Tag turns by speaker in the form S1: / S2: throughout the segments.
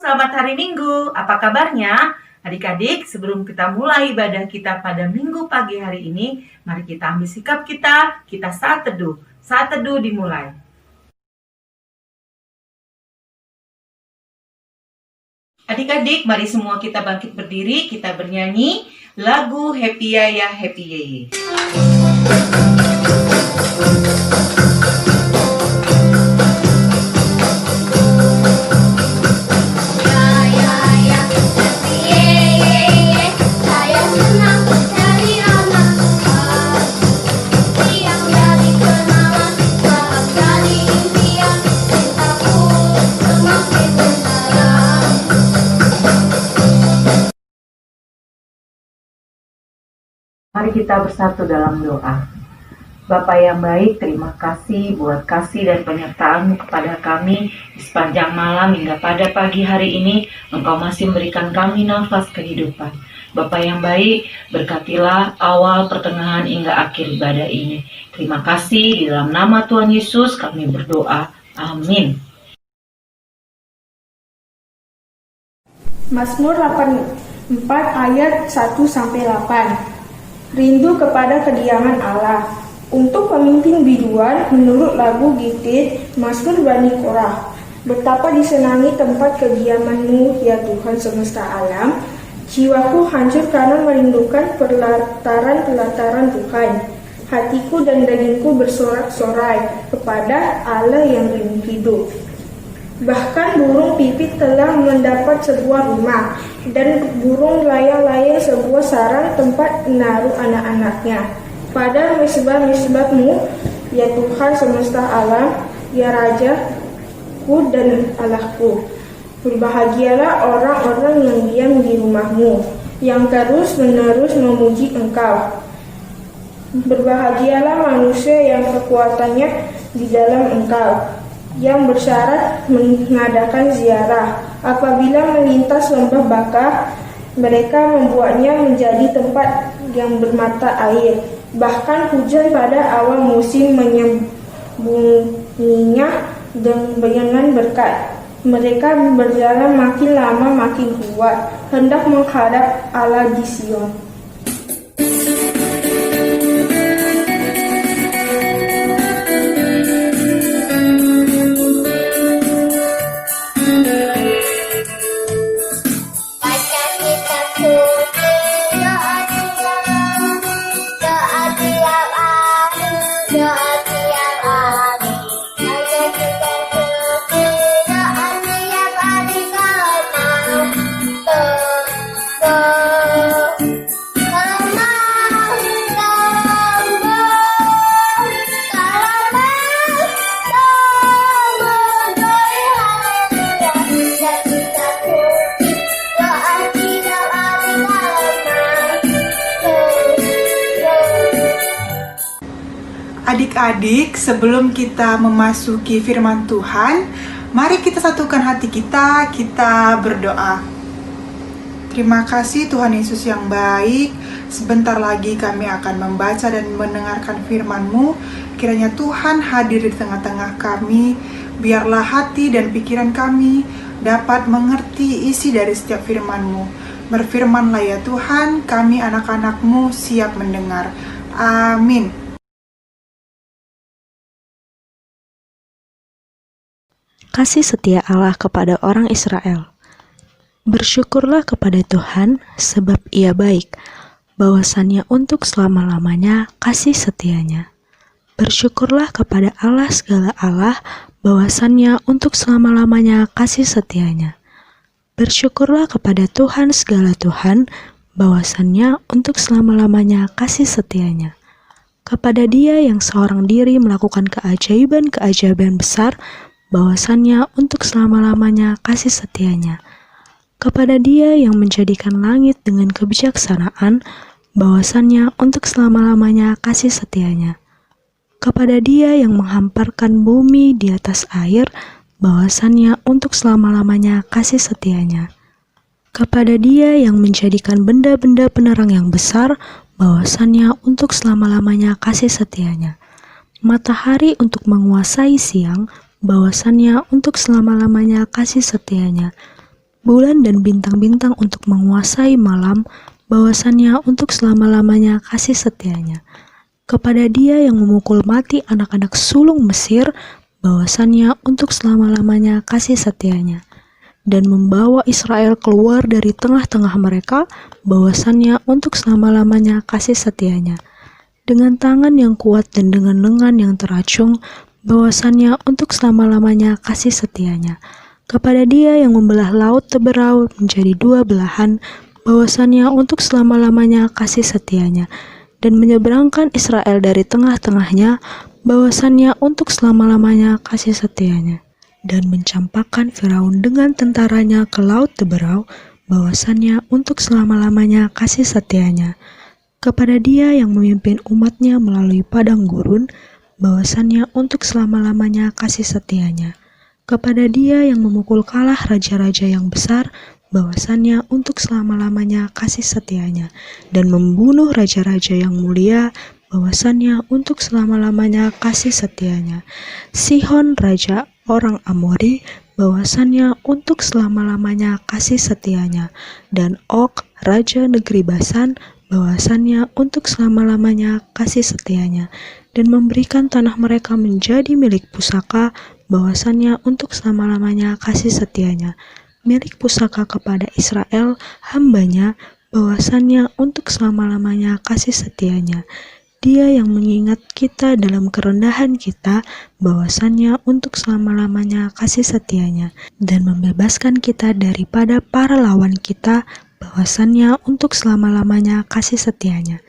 S1: Selamat hari Minggu, apa kabarnya? Adik-adik, sebelum kita mulai ibadah kita pada Minggu pagi hari ini, mari kita ambil sikap kita saat teduh. Saat teduh dimulai. Adik-adik, mari semua kita bangkit berdiri, kita bernyanyi lagu Happy Ya Happy Ye. Mari kita bersatu dalam doa. Bapa yang baik, terima kasih buat kasih dan penyertaan-Mu kepada kami di sepanjang malam hingga pada pagi hari ini. Engkau masih memberikan kami nafas kehidupan. Bapa yang baik, berkatilah awal, pertengahan hingga akhir ibadah ini. Terima kasih, di dalam nama Tuhan Yesus kami berdoa. Amin.
S2: Mazmur 84 ayat 1-8. Rindu kepada kediaman Allah. Untuk pemimpin biduan, menurut lagu Gitit, Mazmur Bani Korah. Betapa disenangi tempat kediaman-Mu, ya Tuhan semesta alam. Jiwaku hancur karena merindukan pelataran-pelataran Tuhan. Hatiku dan dagingku bersorak-sorai kepada Allah yang hidup. Bahkan burung pipit telah mendapat sebuah rumah, dan burung layang-layang sebuah sarang tempat menaruh anak-anaknya. Pada mesbah-mesbah-Mu, ya Tuhan semesta alam, ya Rajaku dan Allahku. Berbahagialah orang-orang yang diam di rumah-Mu, yang terus-menerus memuji Engkau. Berbahagialah manusia yang kekuatannya di dalam Engkau, yang bersyarat mengadakan ziarah. Apabila melintas lembah Bakah, mereka membuatnya menjadi tempat yang bermata air. Bahkan hujan pada awal musim menyembunyinya dengan berkat. Mereka berjalan makin lama makin kuat, hendak menghadap Allah di Sion.
S3: Adik-adik, sebelum kita memasuki firman Tuhan, mari kita satukan hati kita berdoa. Terima kasih Tuhan Yesus yang baik. Sebentar lagi kami akan membaca dan mendengarkan firman-Mu. Kiranya Tuhan hadir di tengah-tengah kami. Biarlah hati dan pikiran kami dapat mengerti isi dari setiap firman-Mu. Berfirmanlah ya Tuhan, kami anak-anak-Mu siap mendengar. Amin.
S4: Kasih setia Allah kepada orang Israel. Bersyukurlah kepada Tuhan, sebab Ia baik, bahwasannya untuk selama-lamanya kasih setianya. Bersyukurlah kepada Allah segala Allah, bahwasannya untuk selama-lamanya kasih setianya. Bersyukurlah kepada Tuhan segala Tuhan, bahwasannya untuk selama-lamanya kasih setianya. Kepada Dia yang seorang diri melakukan keajaiban-keajaiban besar, bahwasannya untuk selama-lamanya kasih setianya. Kepada Dia yang menjadikan langit dengan kebijaksanaan, bahwasannya untuk selama-lamanya kasih setianya. Kepada Dia yang menghamparkan bumi di atas air, bahwasannya untuk selama-lamanya kasih setianya. Kepada Dia yang menjadikan benda-benda penerang yang besar, bahwasannya untuk selama-lamanya kasih setianya. Matahari untuk menguasai siang, bahwasannya untuk selama-lamanya kasih setianya. bulan dan bintang-bintang untuk menguasai malam, bahwasannya untuk selama-lamanya kasih setianya. Kepada Dia yang memukul mati anak-anak sulung Mesir, bahwasannya untuk selama-lamanya kasih setianya. Dan membawa Israel keluar dari tengah-tengah mereka, bahwasannya untuk selama-lamanya kasih setianya. Dengan tangan yang kuat dan dengan lengan yang teracung, bahwasannya untuk selama-lamanya kasih setianya. Kepada Dia yang membelah laut teberau menjadi dua belahan, bahwasannya untuk selama-lamanya kasih setianya. Dan menyeberangkan Israel dari tengah-tengahnya, bahwasannya untuk selama-lamanya kasih setianya. Dan mencampakkan Firaun dengan tentaranya ke laut teberau, bahwasannya untuk selama-lamanya kasih setianya. Kepada Dia yang memimpin umatnya melalui padang gurun, bahwasannya untuk selama-lamanya kasih setianya. Kepada Dia yang memukul kalah raja-raja yang besar, bahwasannya untuk selama-lamanya kasih setianya. Dan membunuh raja-raja yang mulia, bahwasannya untuk selama-lamanya kasih setianya. Sihon raja orang Amori, bahwasannya untuk selama-lamanya kasih setianya. Dan Og raja negeri Basan, bahwasannya untuk selama-lamanya kasih setianya. Dan memberikan tanah mereka menjadi milik pusaka, bahwasannya untuk selama-lamanya kasih setianya. Milik pusaka kepada Israel, hambanya, bahwasannya untuk selama-lamanya kasih setianya. Dia yang mengingat kita dalam kerendahan kita, bahwasannya untuk selama-lamanya kasih setianya, dan membebaskan kita daripada para lawan kita, bahwasannya untuk selama-lamanya kasih setianya.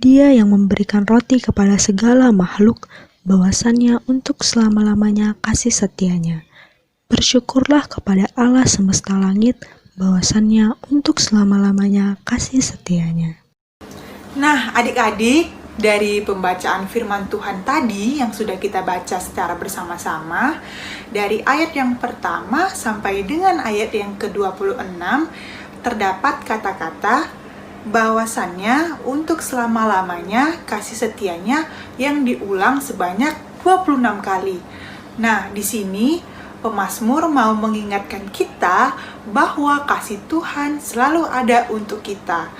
S4: Dia yang memberikan roti kepada segala makhluk, bahwasannya untuk selama-lamanya kasih setianya. Bersyukurlah kepada Allah semesta langit, bahwasannya untuk selama-lamanya kasih setianya.
S3: Nah, adik-adik, dari pembacaan firman Tuhan tadi yang sudah kita baca secara bersama-sama, dari ayat yang pertama sampai dengan ayat yang ke-26, terdapat kata-kata bahwasannya untuk selama-lamanya kasih setianya yang diulang sebanyak 26 kali. Nah, di sini pemazmur mau mengingatkan kita bahwa kasih Tuhan selalu ada untuk kita.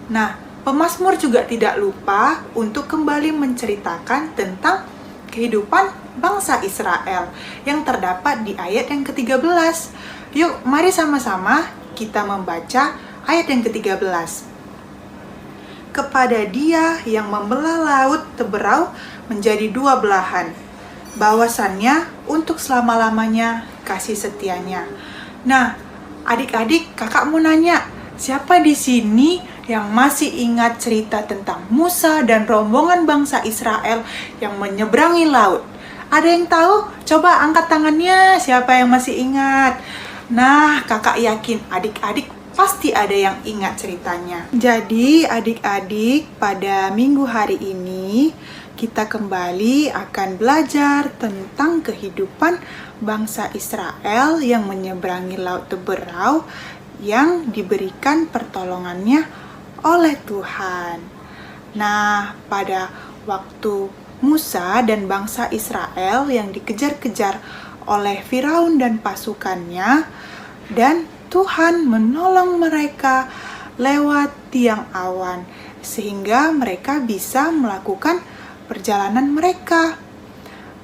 S3: Nah, pemazmur juga tidak lupa untuk kembali menceritakan tentang kehidupan bangsa Israel yang terdapat di ayat yang ke-13. Yuk, mari sama-sama kita membaca ayat yang ke-13. Kepada Dia yang membelah laut teberau menjadi dua belahan, bahwasannya untuk selama-lamanya kasih setianya. Nah, adik-adik, kakak mau nanya, siapa di sini yang masih ingat cerita tentang Musa dan rombongan bangsa Israel yang menyeberangi laut? Ada yang tahu? Coba angkat tangannya, siapa yang masih ingat? Nah, kakak yakin adik-adik pasti ada yang ingat ceritanya. Jadi, adik-adik, pada minggu hari ini kita kembali akan belajar tentang kehidupan bangsa Israel yang menyeberangi laut teberau yang diberikan pertolongannya oleh Tuhan. Nah, pada waktu Musa dan bangsa Israel yang dikejar-kejar oleh Firaun dan pasukannya, dan Tuhan menolong mereka lewat tiang awan sehingga mereka bisa melakukan perjalanan mereka.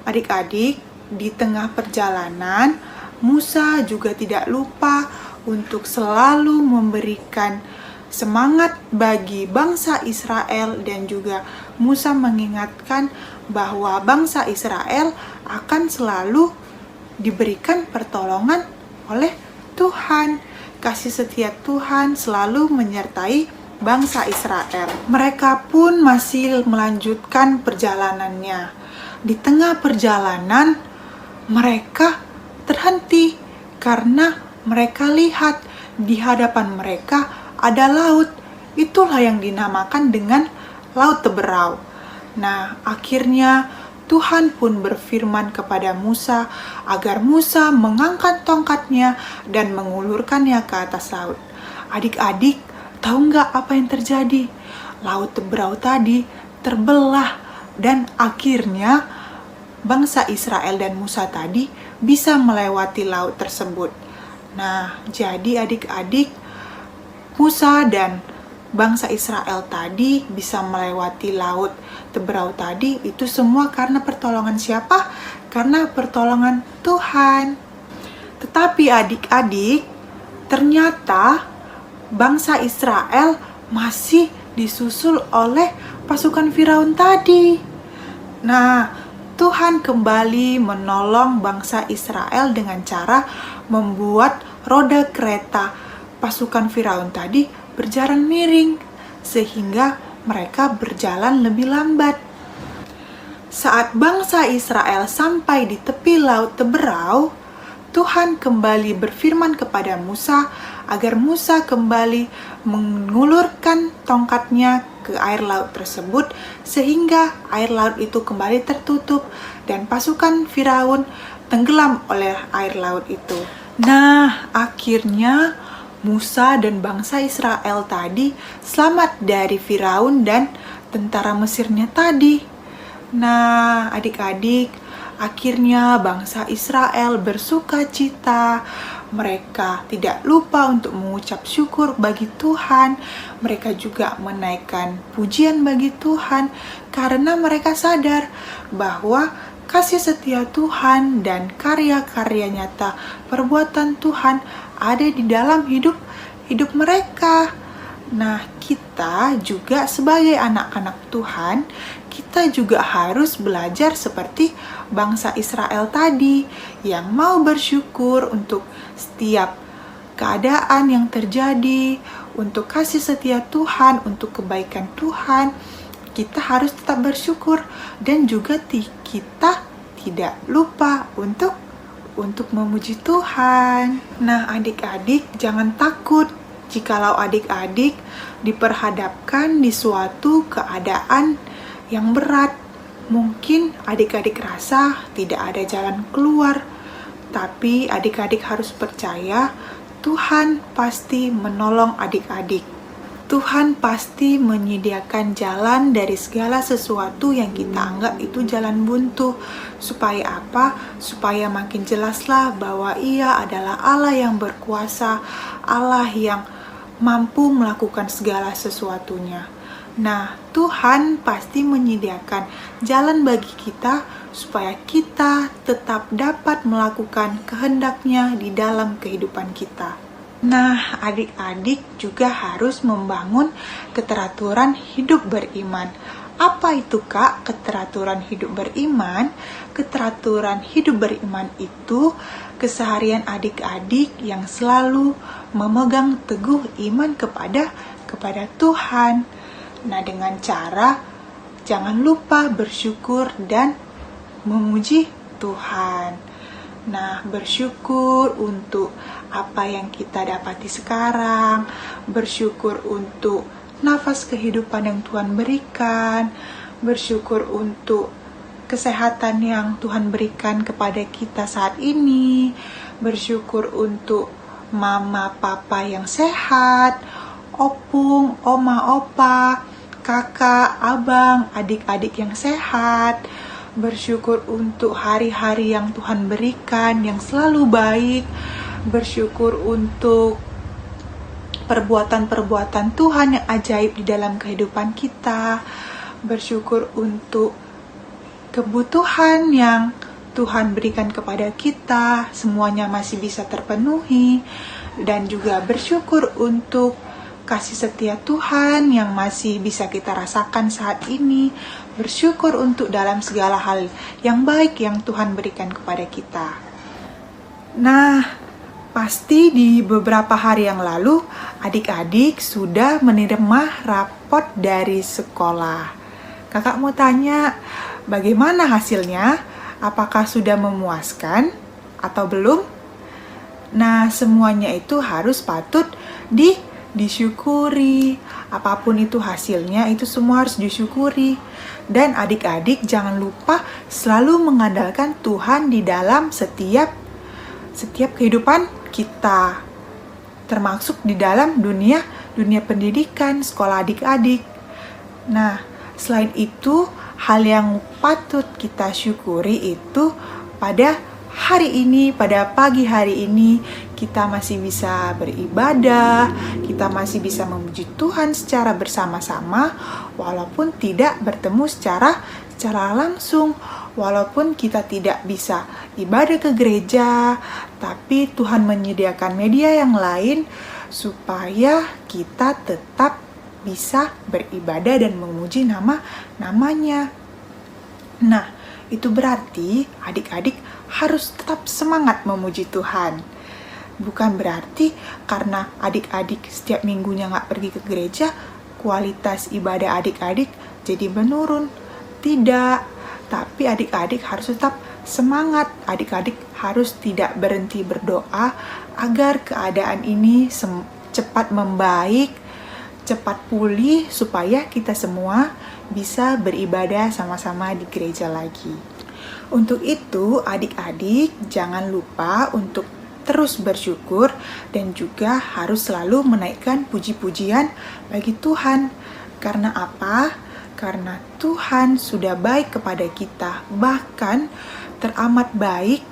S3: Adik-adik, di tengah perjalanan, Musa juga tidak lupa untuk selalu memberikan semangat bagi bangsa Israel, dan juga Musa mengingatkan bahwa bangsa Israel akan selalu diberikan pertolongan oleh Tuhan. Kasih setia Tuhan selalu menyertai bangsa Israel. Mereka pun masih melanjutkan perjalanannya. Di tengah perjalanan, mereka terhenti karena mereka lihat di hadapan mereka ada laut. Itulah yang dinamakan dengan laut teberau. Nah, akhirnya Tuhan pun berfirman kepada Musa agar Musa mengangkat tongkatnya dan mengulurkannya ke atas laut. Adik-adik, tahu nggak apa yang terjadi? Laut teberau tadi terbelah, dan akhirnya bangsa Israel dan Musa tadi bisa melewati laut tersebut. Nah, jadi adik-adik, Musa dan bangsa Israel tadi bisa melewati laut Teberau tadi, itu semua karena pertolongan siapa? Karena pertolongan Tuhan. Tetapi adik-adik, ternyata bangsa Israel masih disusul oleh pasukan Firaun tadi. Nah, Tuhan kembali menolong bangsa Israel dengan cara membuat roda kereta pasukan Firaun tadi berjalan miring, sehingga mereka berjalan lebih lambat. Saat bangsa Israel sampai di tepi laut Teberau, Tuhan kembali berfirman kepada Musa agar Musa kembali mengulurkan tongkatnya ke air laut tersebut, sehingga air laut itu kembali tertutup dan pasukan Firaun tenggelam oleh air laut itu. Nah, akhirnya Musa dan bangsa Israel tadi selamat dari Firaun dan tentara Mesirnya tadi. Nah, adik-adik, akhirnya bangsa Israel bersuka cita. Mereka tidak lupa untuk mengucap syukur bagi Tuhan. Mereka juga menaikkan pujian bagi Tuhan karena mereka sadar bahwa kasih setia Tuhan dan karya-karya nyata perbuatan Tuhan ada di dalam hidup mereka. Nah, kita juga sebagai anak-anak Tuhan, kita juga harus belajar seperti bangsa Israel tadi yang mau bersyukur untuk setiap keadaan yang terjadi, untuk kasih setia Tuhan, untuk kebaikan Tuhan. Kita harus tetap bersyukur dan juga kita tidak lupa untuk memuji Tuhan. Nah, adik-adik jangan takut jikalau adik-adik diperhadapkan di suatu keadaan yang berat. Mungkin adik-adik rasa tidak ada jalan keluar, tapi adik-adik harus percaya Tuhan pasti menolong adik-adik. Tuhan pasti menyediakan jalan dari segala sesuatu yang kita anggap itu jalan buntu. Supaya apa? Supaya makin jelaslah bahwa Ia adalah Allah yang berkuasa, Allah yang mampu melakukan segala sesuatunya. Nah, Tuhan pasti menyediakan jalan bagi kita supaya kita tetap dapat melakukan kehendak-Nya di dalam kehidupan kita. Nah, adik-adik juga harus membangun keteraturan hidup beriman. Apa itu, Kak, keteraturan hidup beriman? Keteraturan hidup beriman itu keseharian adik-adik yang selalu memegang teguh iman kepada Tuhan. Nah, dengan cara jangan lupa bersyukur dan memuji Tuhan. Nah, bersyukur untuk apa yang kita dapati sekarang, bersyukur untuk nafas kehidupan yang Tuhan berikan, bersyukur untuk kesehatan yang Tuhan berikan kepada kita saat ini, bersyukur untuk mama papa yang sehat, opung, oma, opa, kakak, abang, adik-adik yang sehat. Bersyukur untuk hari-hari yang Tuhan berikan yang selalu baik. Bersyukur untuk perbuatan-perbuatan Tuhan yang ajaib di dalam kehidupan kita. Bersyukur untuk kebutuhan yang Tuhan berikan kepada kita, semuanya masih bisa terpenuhi. Dan juga bersyukur untuk kasih setia Tuhan yang masih bisa kita rasakan saat ini. Bersyukur untuk dalam segala hal yang baik yang Tuhan berikan kepada kita. Nah, pasti di beberapa hari yang lalu, adik-adik sudah menerima rapot dari sekolah. Kakak mau tanya, bagaimana hasilnya? Apakah sudah memuaskan atau belum? Nah, semuanya itu harus patut disyukuri. Apapun itu hasilnya, itu semua harus disyukuri. Dan adik-adik jangan lupa selalu mengandalkan Tuhan di dalam setiap kehidupan kita, termasuk di dalam dunia pendidikan, sekolah adik-adik. Nah, selain itu, hal yang patut kita syukuri itu pada hari ini, pada pagi hari ini, kita masih bisa beribadah, kita masih bisa memuji Tuhan secara bersama-sama, walaupun tidak bertemu secara langsung. Walaupun kita tidak bisa ibadah ke gereja, tapi Tuhan menyediakan media yang lain supaya kita tetap bisa beribadah dan memuji namanya. Nah, itu berarti adik-adik harus tetap semangat memuji Tuhan. Bukan berarti karena adik-adik setiap minggunya nggak pergi ke gereja, kualitas ibadah adik-adik jadi menurun. Tidak. Tapi adik-adik harus tetap semangat. Adik-adik harus tidak berhenti berdoa agar keadaan ini cepat membaik, cepat pulih, supaya kita semua bisa beribadah sama-sama di gereja lagi. Untuk itu, adik-adik jangan lupa untuk terus bersyukur dan juga harus selalu menaikkan puji-pujian bagi Tuhan. Karena apa? Karena Tuhan sudah baik kepada kita, bahkan teramat baik.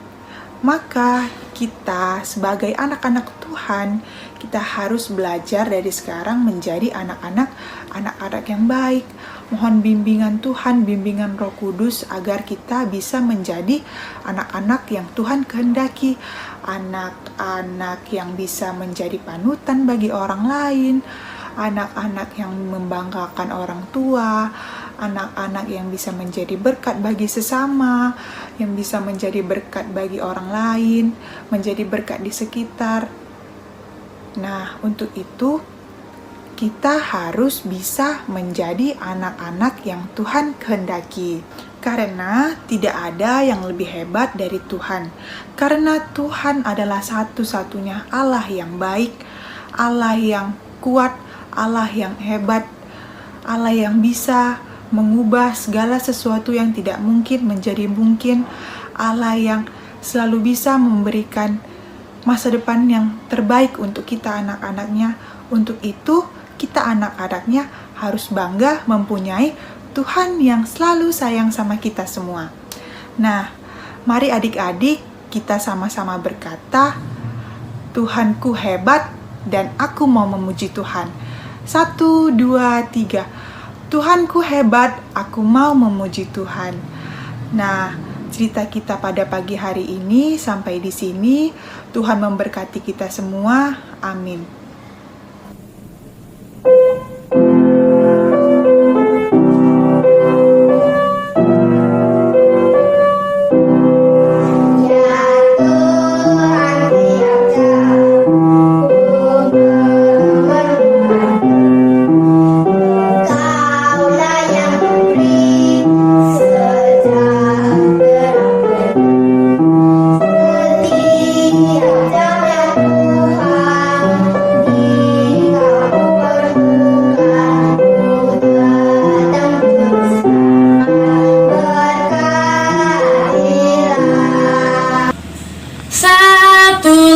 S3: Maka kita sebagai anak-anak Tuhan, kita harus belajar dari sekarang menjadi anak-anak yang baik. Mohon bimbingan Tuhan, bimbingan Roh Kudus agar kita bisa menjadi anak-anak yang Tuhan kehendaki, anak-anak yang bisa menjadi panutan bagi orang lain, anak-anak yang membanggakan orang tua, anak-anak yang bisa menjadi berkat bagi sesama, yang bisa menjadi berkat bagi orang lain, menjadi berkat di sekitar. Nah, untuk itu kita harus bisa menjadi anak-anak yang Tuhan kehendaki. Karena tidak ada yang lebih hebat dari Tuhan. Karena Tuhan adalah satu-satunya Allah yang baik, Allah yang kuat, Allah yang hebat, Allah yang bisa mengubah segala sesuatu yang tidak mungkin menjadi mungkin, Allah yang selalu bisa memberikan masa depan yang terbaik untuk kita anak-anaknya. Untuk itu, kita anak-anaknya harus bangga mempunyai Tuhan yang selalu sayang sama kita semua. Nah, mari adik-adik kita sama-sama berkata, Tuhanku hebat dan aku mau memuji Tuhan. 1, 2, 3. Tuhanku hebat, aku mau memuji Tuhan. Nah, cerita kita pada pagi hari ini sampai di sini. Tuhan memberkati kita semua. Amin.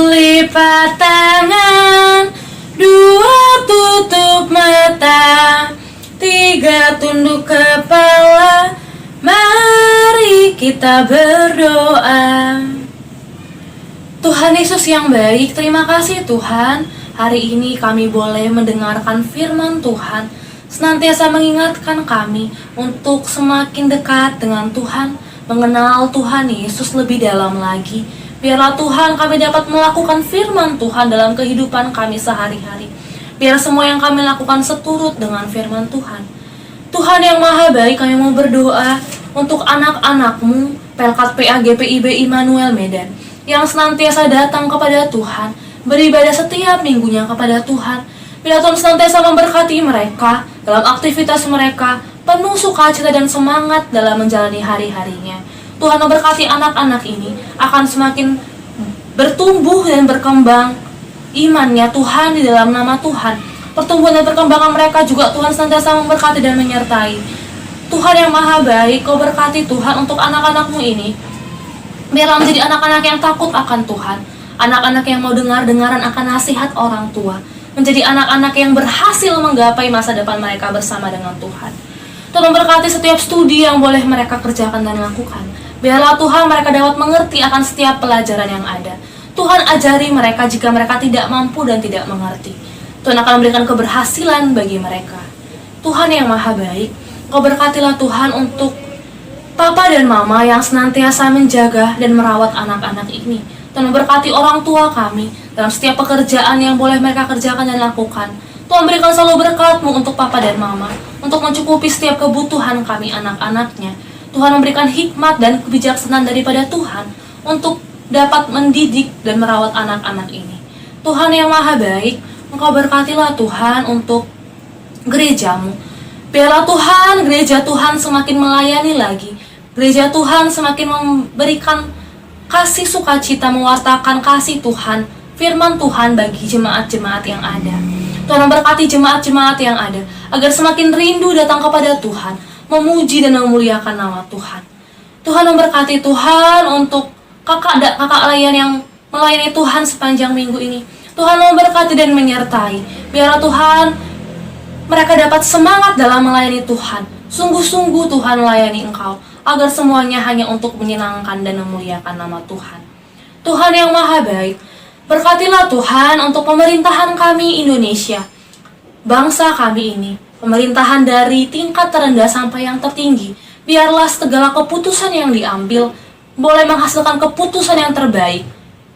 S5: Lipat tangan, 2 tutup mata, 3 tunduk kepala, mari kita berdoa. Tuhan Yesus yang baik, terima kasih Tuhan. Hari ini kami boleh mendengarkan firman Tuhan, senantiasa mengingatkan kami untuk semakin dekat dengan Tuhan, mengenal Tuhan Yesus lebih dalam lagi. Biarlah Tuhan kami dapat melakukan firman Tuhan dalam kehidupan kami sehari-hari. Biar semua yang kami lakukan seturut dengan firman Tuhan. Tuhan yang maha baik, kami mau berdoa untuk anak-anak-Mu, Pelkat PAGPIB Immanuel Medan, yang senantiasa datang kepada Tuhan, beribadah setiap minggunya kepada Tuhan. Biar Tuhan senantiasa memberkati mereka dalam aktivitas mereka, penuh sukacita dan semangat dalam menjalani hari-harinya. Tuhan memberkati anak-anak ini akan semakin bertumbuh dan berkembang imannya Tuhan di dalam nama Tuhan. Pertumbuhan dan perkembangan mereka juga Tuhan senantiasa memberkati dan menyertai. Tuhan yang maha baik, Kau berkati Tuhan untuk anak-anak-Mu ini. Biarlah menjadi anak-anak yang takut akan Tuhan, anak-anak yang mau dengar-dengaran akan nasihat orang tua, menjadi anak-anak yang berhasil menggapai masa depan mereka bersama dengan Tuhan. Tuhan memberkati setiap studi yang boleh mereka kerjakan dan lakukan. Biarlah Tuhan mereka dapat mengerti akan setiap pelajaran yang ada. Tuhan ajari mereka jika mereka tidak mampu dan tidak mengerti. Tuhan akan memberikan keberhasilan bagi mereka. Tuhan yang maha baik, Kau berkatilah Tuhan untuk Papa dan Mama yang senantiasa menjaga dan merawat anak-anak ini. Tuhan memberkati orang tua kami dalam setiap pekerjaan yang boleh mereka kerjakan dan lakukan. Tuhan berikan selalu berkat-Mu untuk Papa dan Mama, untuk mencukupi setiap kebutuhan kami anak-anaknya. Tuhan memberikan hikmat dan kebijaksanaan daripada Tuhan untuk dapat mendidik dan merawat anak-anak ini. Tuhan yang maha baik, Engkau berkatilah Tuhan untuk gereja-Mu. Biarlah Tuhan, gereja Tuhan semakin melayani lagi. Gereja Tuhan semakin memberikan kasih sukacita, mewartakan kasih Tuhan, firman Tuhan bagi jemaat-jemaat yang ada. Tuhan memberkati jemaat-jemaat yang ada, agar semakin rindu datang kepada Tuhan, memuji dan memuliakan nama Tuhan. Tuhan memberkati Tuhan untuk kakak layan yang melayani Tuhan sepanjang minggu ini. Tuhan memberkati dan menyertai. Biarlah Tuhan, mereka dapat semangat dalam melayani Tuhan. Sungguh-sungguh Tuhan melayani Engkau, agar semuanya hanya untuk menyenangkan dan memuliakan nama Tuhan. Tuhan yang maha baik, berkatilah Tuhan untuk pemerintahan kami Indonesia, bangsa kami ini, pemerintahan dari tingkat terendah sampai yang tertinggi. Biarlah segala keputusan yang diambil boleh menghasilkan keputusan yang terbaik,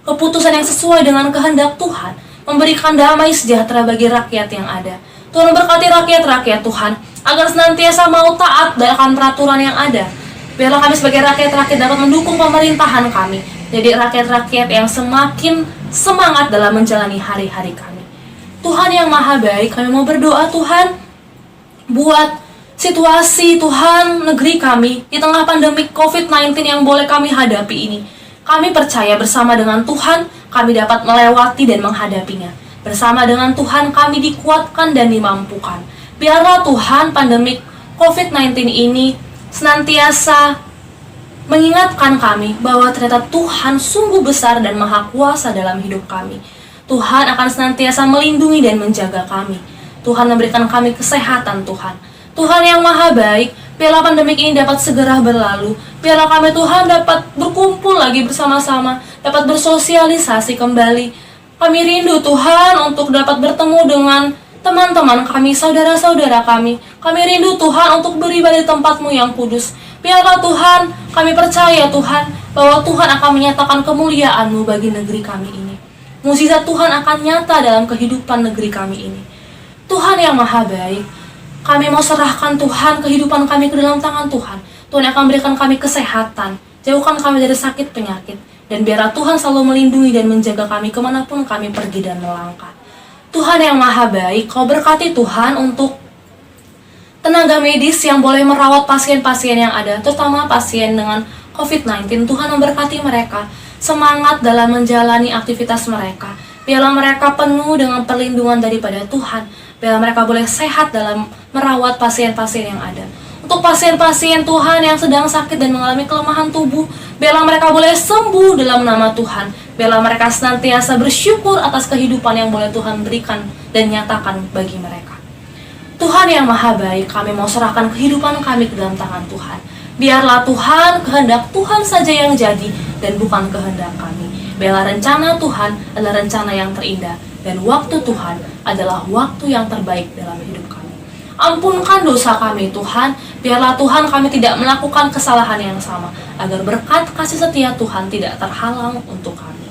S5: keputusan yang sesuai dengan kehendak Tuhan, memberikan damai sejahtera bagi rakyat yang ada. Tuhan berkati rakyat-rakyat Tuhan, agar senantiasa mau taat akan peraturan yang ada. Biarlah kami sebagai rakyat-rakyat dapat mendukung pemerintahan kami, jadi rakyat-rakyat yang semakin semangat dalam menjalani hari-hari kami. Tuhan yang maha baik, kami mau berdoa Tuhan, buat situasi Tuhan negeri kami di tengah pandemi COVID-19 yang boleh kami hadapi ini. Kami percaya bersama dengan Tuhan, kami dapat melewati dan menghadapinya. Bersama dengan Tuhan kami dikuatkan dan dimampukan. Biarlah Tuhan pandemi COVID-19 ini senantiasa mengingatkan kami bahwa ternyata Tuhan sungguh besar dan maha kuasa dalam hidup kami. Tuhan akan senantiasa melindungi dan menjaga kami. Tuhan memberikan kami kesehatan Tuhan. Tuhan yang maha baik, biarlah pandemi ini dapat segera berlalu. Biarlah kami Tuhan dapat berkumpul lagi bersama-sama, dapat bersosialisasi kembali. Kami rindu Tuhan untuk dapat bertemu dengan teman-teman kami, saudara-saudara kami. Kami rindu Tuhan untuk beribadah di tempat-Mu yang kudus. Biarlah Tuhan, kami percaya Tuhan, bahwa Tuhan akan menyatakan kemuliaan-Mu bagi negeri kami ini. Mukjizat Tuhan akan nyata dalam kehidupan negeri kami ini. Tuhan yang maha baik, kami mau serahkan Tuhan kehidupan kami ke dalam tangan Tuhan. Tuhan akan berikan kami kesehatan, jauhkan kami dari sakit penyakit, dan biarlah Tuhan selalu melindungi dan menjaga kami kemanapun kami pergi dan melangkah. Tuhan yang maha baik, Kau berkati Tuhan untuk tenaga medis yang boleh merawat pasien-pasien yang ada, terutama pasien dengan COVID-19. Tuhan memberkati mereka, semangat dalam menjalani aktivitas mereka. Biarlah mereka penuh dengan perlindungan daripada Tuhan. Biarlah mereka boleh sehat dalam merawat pasien-pasien yang ada. Untuk pasien-pasien Tuhan yang sedang sakit dan mengalami kelemahan tubuh, biarlah mereka boleh sembuh dalam nama Tuhan. Biarlah mereka senantiasa bersyukur atas kehidupan yang boleh Tuhan berikan dan nyatakan bagi mereka. Tuhan yang maha baik, kami mau serahkan kehidupan kami ke dalam tangan Tuhan. Biarlah Tuhan, kehendak Tuhan saja yang jadi dan bukan kehendak kami. Biarlah rencana Tuhan adalah rencana yang terindah, dan waktu Tuhan adalah waktu yang terbaik dalam hidup kami. Ampunkan dosa kami Tuhan, biarlah Tuhan kami tidak melakukan kesalahan yang sama, agar berkat kasih setia Tuhan tidak terhalang untuk kami.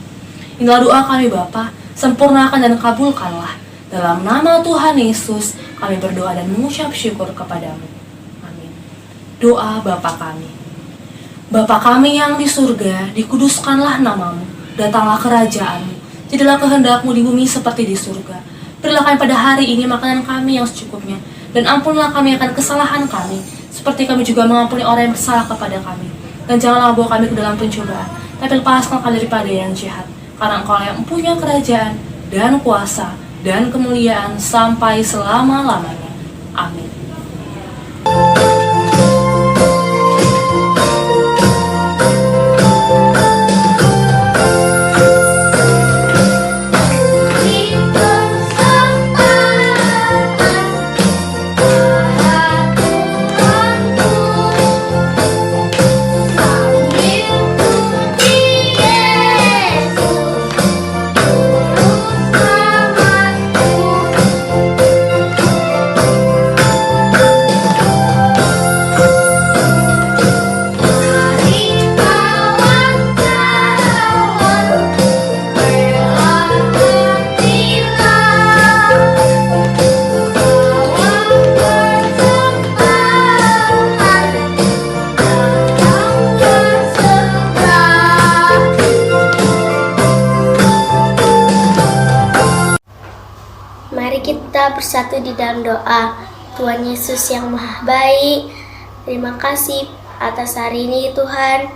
S5: Inilah doa kami Bapa, sempurnakan dan kabulkanlah. Dalam nama Tuhan Yesus, kami berdoa dan mengucap syukur kepadamu. Amin. Doa Bapa kami. Bapa kami yang di surga, dikuduskanlah namamu, datanglah kerajaan-Mu, jadilah kehendak-Mu di bumi seperti di surga. Berilah kami pada hari ini makanan kami yang secukupnya, dan ampunilah kami akan kesalahan kami, seperti kami juga mengampuni orang yang bersalah kepada kami. Dan janganlah bawa kami ke dalam pencobaan, tapi lepaskan kami daripada yang jahat. Karena Engkau yang mempunyai kerajaan, dan kuasa, dan kemuliaan sampai selama-lamanya. Amin.
S6: kita bersatu di dalam doa. Tuhan Yesus yang Maha Baik, terima kasih atas hari ini Tuhan.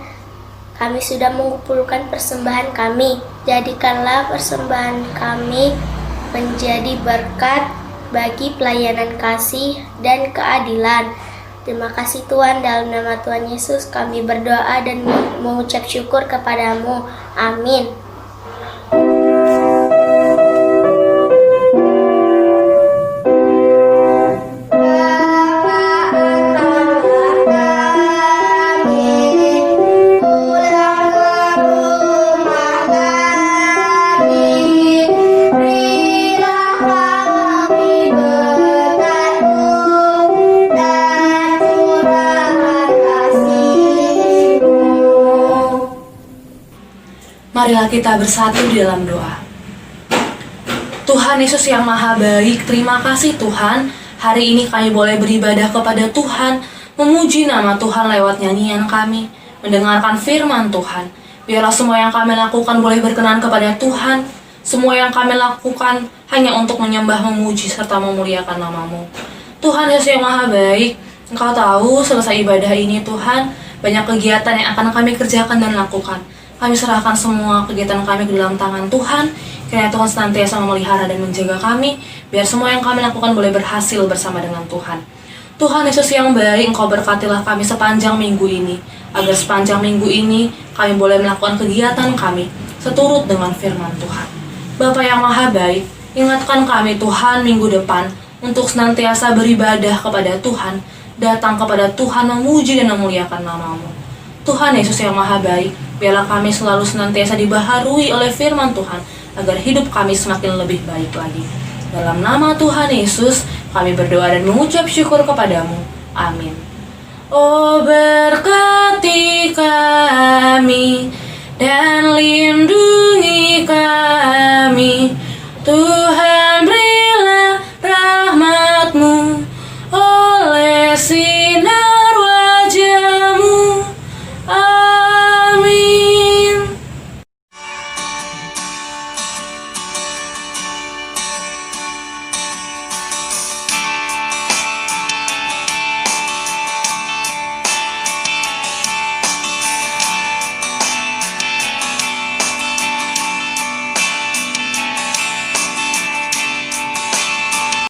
S6: Kami sudah mengumpulkan persembahan kami. Jadikanlah persembahan kami menjadi berkat bagi pelayanan kasih dan keadilan. Terima kasih Tuhan, dalam nama Tuhan Yesus kami berdoa dan mengucap syukur kepadamu. Amin.
S5: Marilah kita bersatu di dalam doa. Tuhan Yesus yang Maha Baik, terima kasih Tuhan. Hari ini kami boleh beribadah kepada Tuhan, memuji nama Tuhan lewat nyanyian kami, mendengarkan firman Tuhan. Biarlah semua yang kami lakukan boleh berkenan kepada Tuhan. Semua yang kami lakukan hanya untuk menyembah, memuji, serta memuliakan nama-Mu. Tuhan Yesus yang Maha Baik, Engkau tahu selesai ibadah ini Tuhan, banyak kegiatan yang akan kami kerjakan dan lakukan. Kami serahkan semua kegiatan kami ke dalam tangan Tuhan. Kiranya Tuhan senantiasa memelihara dan menjaga kami, biar semua yang kami lakukan boleh berhasil bersama dengan Tuhan. Tuhan Yesus yang baik, Engkau berkatilah kami sepanjang minggu ini, agar sepanjang minggu ini kami boleh melakukan kegiatan kami seturut dengan firman Tuhan. Bapa yang Maha Baik, ingatkan kami Tuhan minggu depan untuk senantiasa beribadah kepada Tuhan, datang kepada Tuhan, memuji dan memuliakan nama-Mu. Tuhan Yesus yang Maha Baik, biarlah kami selalu senantiasa dibaharui oleh firman Tuhan, agar hidup kami semakin lebih baik lagi. Dalam nama Tuhan Yesus, kami berdoa dan mengucap syukur kepadamu. Amin. Oh, berkati kami dan lindungi